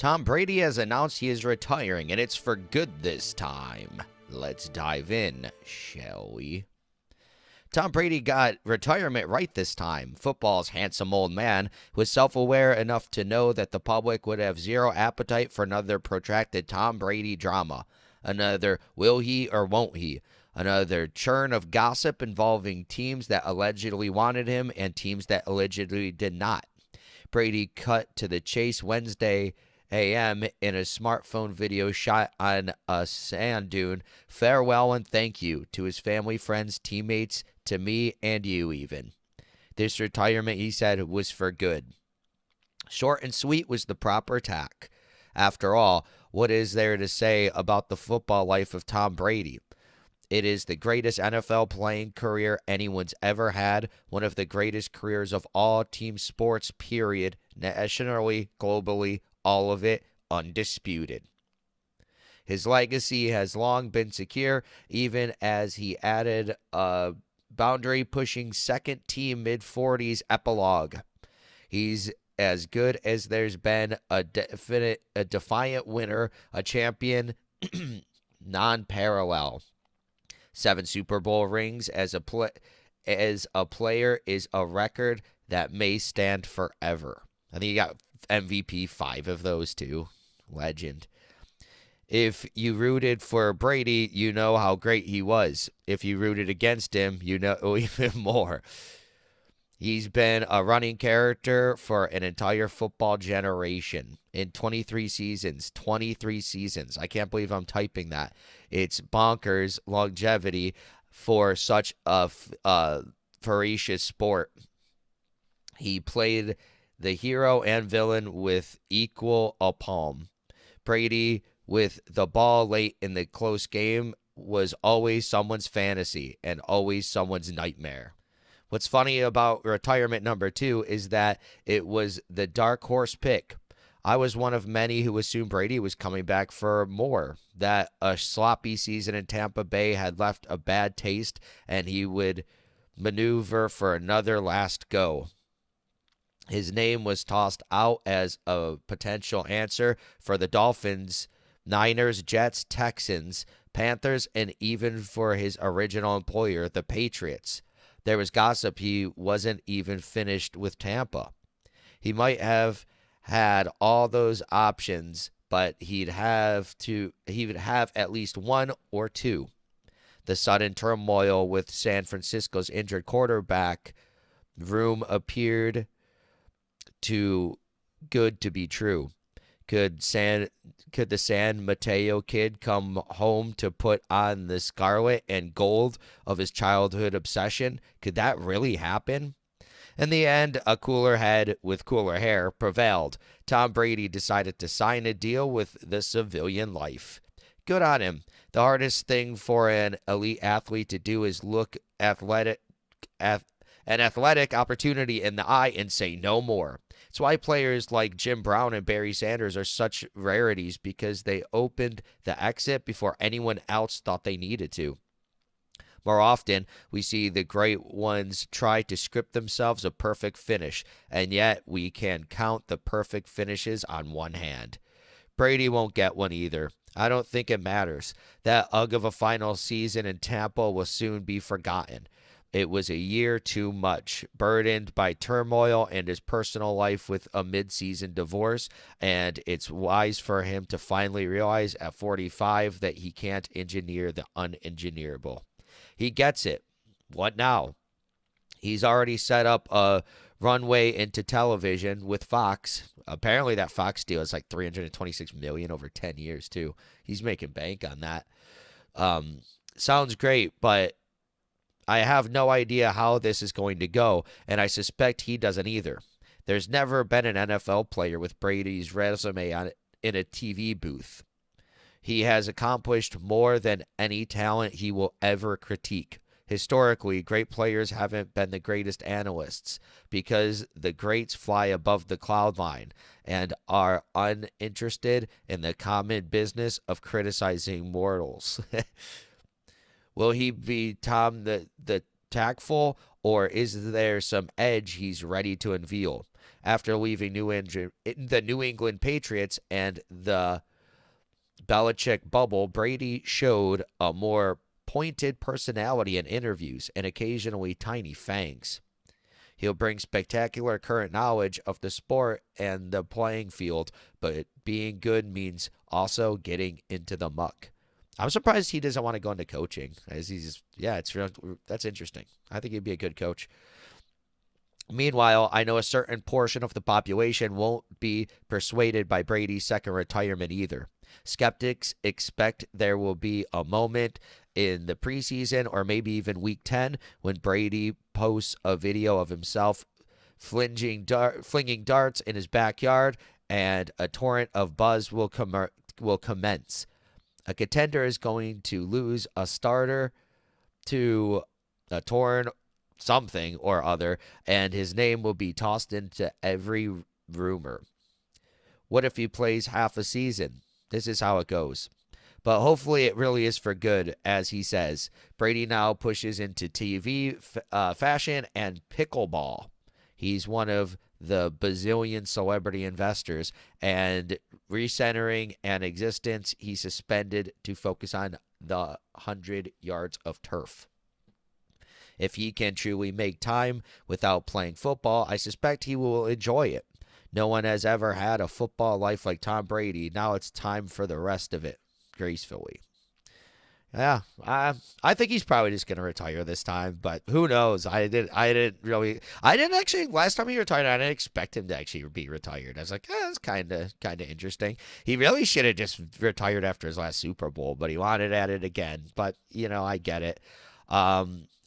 Tom Brady has announced he is retiring, and it's for good this time. Let's dive in, shall we? Tom Brady got retirement right this time. Football's handsome old man was self-aware enough to know that the public would have zero appetite for another protracted Tom Brady drama. Another will he or won't he? Another churn of gossip involving teams that allegedly wanted him and teams that allegedly did not. Brady cut to the chase Wednesday a.m. in a smartphone video shot on a sand dune. Farewell and thank you to his family, friends, teammates, to me and you even. This retirement, he said, was for good. Short and sweet was the proper tack. After all, what is there to say about the football life of Tom Brady? It is the greatest NFL playing career anyone's ever had, one of the greatest careers of all team sports, period, nationally, globally, all of it undisputed. His legacy has long been secure, even as he added a boundary-pushing second-team mid-40s epilogue. He's as good as there's been, a defiant winner, a champion, non-parallel. 7 Super Bowl rings as a player is a record that may stand forever. I think he got MVP 5 of those too. Legend. If you rooted for Brady, you know how great he was. If you rooted against him, you know even more. He's been a running character for an entire football generation in 23 seasons. 23 seasons. I can't believe I'm typing that. It's bonkers longevity for such a voracious sport. He played the hero and villain with equal aplomb. Brady, with the ball late in the close game, was always someone's fantasy and always someone's nightmare. What's funny about retirement number 2 is that it was the dark horse pick. I was one of many who assumed Brady was coming back for more, that a sloppy season in Tampa Bay had left a bad taste and he would maneuver for another last go. His name was tossed out as a potential answer for the Dolphins, Niners, Jets, Texans, Panthers, and even for his original employer, the Patriots. There was gossip he wasn't even finished with Tampa. He might have had all those options, but he would have at least one or two. The sudden turmoil with San Francisco's injured quarterback room appeared too good to be true. Could the San Mateo kid come home to put on the scarlet and gold of his childhood obsession? Could that really happen? In the end, a cooler head with cooler hair prevailed. Tom Brady decided to sign a deal with the civilian life. Good on him. The hardest thing for an elite athlete to do is look an athletic opportunity in the eye and say no more. It's why players like Jim Brown and Barry Sanders are such rarities, because they opened the exit before anyone else thought they needed to. More often, we see the great ones try to script themselves a perfect finish, and yet we can count the perfect finishes on one hand. Brady won't get one either. I don't think it matters. That ugh of a final season in Tampa will soon be forgotten. It was a year too much, burdened by turmoil and his personal life with a mid-season divorce, and it's wise for him to finally realize at 45 that he can't engineer the unengineerable. He gets it. What now? He's already set up a runway into television with Fox. Apparently that Fox deal is like $326 million over 10 years too. He's making bank on that. Sounds great, but I have no idea how this is going to go, and I suspect he doesn't either. There's never been an NFL player with Brady's resume in a TV booth. He has accomplished more than any talent he will ever critique. Historically, great players haven't been the greatest analysts because the greats fly above the cloud line and are uninterested in the common business of criticizing mortals. Will he be Tom the tactful, or is there some edge he's ready to unveil? after leaving the New England Patriots and the Belichick bubble. Brady showed a more pointed personality in interviews and occasionally tiny fangs. He'll bring spectacular current knowledge of the sport and the playing field, but being good means also getting into the muck. I'm surprised he doesn't want to go into coaching. As that's interesting. I think he'd be a good coach. Meanwhile, I know a certain portion of the population won't be persuaded by Brady's second retirement either. Skeptics expect there will be a moment in the preseason or maybe even week 10 when Brady posts a video of himself flinging darts in his backyard and a torrent of buzz will commence. A contender is going to lose a starter to a torn something or other, and his name will be tossed into every rumor. What if he plays half a season? This is how it goes. But hopefully it really is for good, as he says. Brady now pushes into TV fashion and pickleball. He's one of the bazillion celebrity investors, and recentering an existence he suspended to focus on the 100 yards of turf. If he can truly make time without playing football, I suspect he will enjoy it. No one has ever had a football life like Tom Brady. Now it's time for the rest of it gracefully. Yeah, I think he's probably just gonna retire this time, but who knows? I didn't actually. Last time he retired, I didn't expect him to actually be retired. I was like, that's kind of interesting. He really should have just retired after his last Super Bowl, but he wanted at it again. But I get it.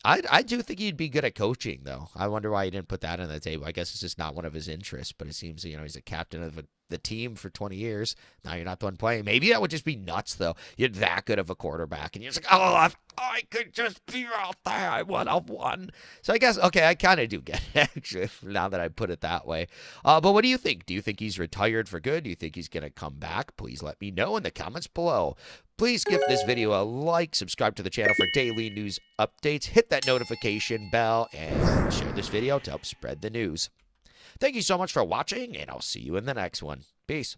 I do think he'd be good at coaching, though. I wonder why he didn't put that on the table. I guess it's just not one of his interests, but it seems, he's a captain of the team for 20 years. Now you're not the one playing. Maybe that would just be nuts, though. You're that good of a quarterback, and you're just like, oh, if I could just be out there, I would have won. So I guess, okay, I kind of do get it, actually, now that I put it that way. But what do you think? Do you think he's retired for good? Do you think he's going to come back? Please let me know in the comments below. Please give this video a like, subscribe to the channel for daily news updates, hit that notification bell, and share this video to help spread the news. Thank you so much for watching, and I'll see you in the next one. Peace.